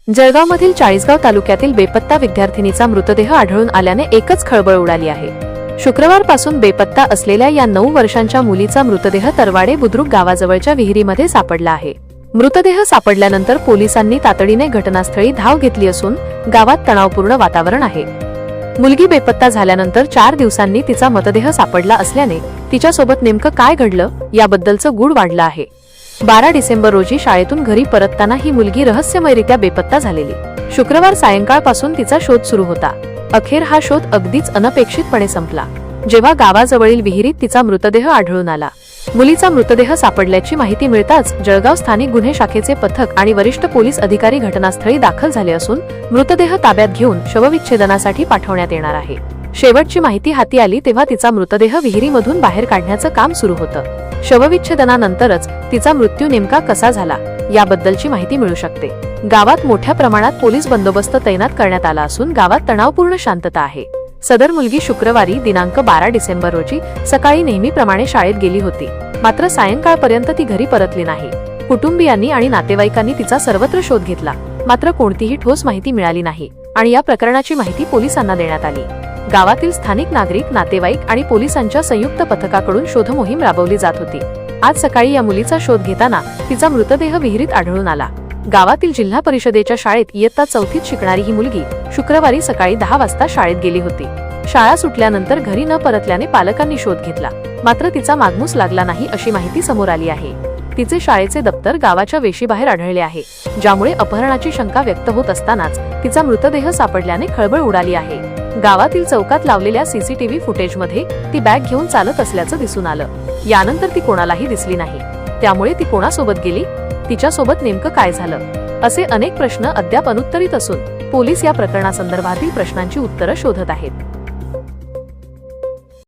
जळगावमधील चाळीसगाव तालुक्यातील बेपत्ता विद्यार्थिनीचा मृतदेह आढळून आल्याने एकच खळबळ उडाली आहे। शुक्रवारपासून बेपत्ता असलेल्या या 9 वर्षांच्या मुलीचा मृतदेह तरवाडे बुद्रुक गावाजवळच्या विहिरीमध्ये सापडला आहे। मृतदेह सापडल्यानंतर पोलिसांनी तातडीने घटनास्थळी धाव घेतली असून गावात तणावपूर्ण वातावरण आहे। मुलगी बेपत्ता झाल्यानंतर 4 दिवसांनी तिचा मृतदेह सापडला असल्याने तिच्यासोबत नेमकं काय घडलं याबद्दलचं गूढ वाढलं आहे। 12 डिसेंबर रोजी शाळेतून घरी परतताना ही मुलगी रहस्यमयरित्या बेपत्ता झालेली। शुक्रवार सायंकाळपासून तिचा शोध सुरू होता। अखेर हा शोध अगदीच अनपेक्षितपणे संपला, जेव्हा गावाजवळील विहिरीत तिचा मृतदेह आढळून आला। मुलीचा मृतदेह सापडल्याची माहिती मिळताच जळगाव स्थानिक गुन्हे शाखेचे पथक आणि वरिष्ठ पोलीस अधिकारी घटनास्थळी दाखल झाले असून मृतदेह ताब्यात घेऊन शवविच्छेदनासाठी पाठवण्यात येणार आहे। शेवटची माहिती हाती आली तेव्हा तिचा मृतदेह विहिरीमधून बाहेर काढण्याचं काम सुरू होतं। शवविच्छेदनानंतरच तिचा मृत्यू नेमका कसा झाला याबद्दलची माहिती मिळू शकते। गावात मोठ्या प्रमाणात पोलीस बंदोबस्त तैनात करण्यात आला असून गावात तणावपूर्ण शांतता आहे। सदर मुलगी शुक्रवारी दिनांक 12 डिसेंबर रोजी सकाळी नेहमीप्रमाणे शाळेत गेली होती, मात्र सायंकाळपर्यंत ती घरी परतली नाही। कुटुंबियांनी आणि नातेवाईकांनी तिचा सर्वत्र शोध घेतला, मात्र कोणतीही ठोस माहिती मिळाली नाही आणि या प्रकरणाची माहिती पोलिसांना देण्यात आली। गावातील स्थानिक नागरिक, नातेवाईक आणि पोलिसांच्या संयुक्त पथकाकडून शोध मोहीम राबवली जात होती। आज सकाळी या मुलीचा शोध घेताना तिचा मृतदेह विहिरीत आढळून आला। गावातील जिल्हा परिषदेच्या शाळेत इयत्ता 4थीत शिकणारी ही मुलगी शुक्रवारी सकाळी 10 वाजता शाळेत गेली होती। शाळा सुटल्यानंतर घरी न परतल्याने पालकांनी शोध घेतला, मात्र तिचा मागमूस लागला नाही अशी माहिती समोर आली आहे। तिचे शाळेचे दप्तर गावाच्या वेशीबाहेर आढळले आहे, ज्यामुळे अपहरणाची शंका व्यक्त होत असतानाच तिचा मृतदेह सापडल्याने खळबळ उडाली आहे। गावातील चौकात लावलेल्या सीसीटीव्ही फुटेजमध्ये ती बॅग घेऊन चालत असल्याचं दिसून आलं। यानंतर ती कोणालाही दिसली नाही, त्यामुळे ती कोणासोबत गेली, तिच्यासोबत नेमकं काय झालं, असे अनेक प्रश्न अद्याप अनुत्तरित असून पोलीस या प्रकरणासंदर्भातील प्रश्नांची उत्तरं शोधत आहेत।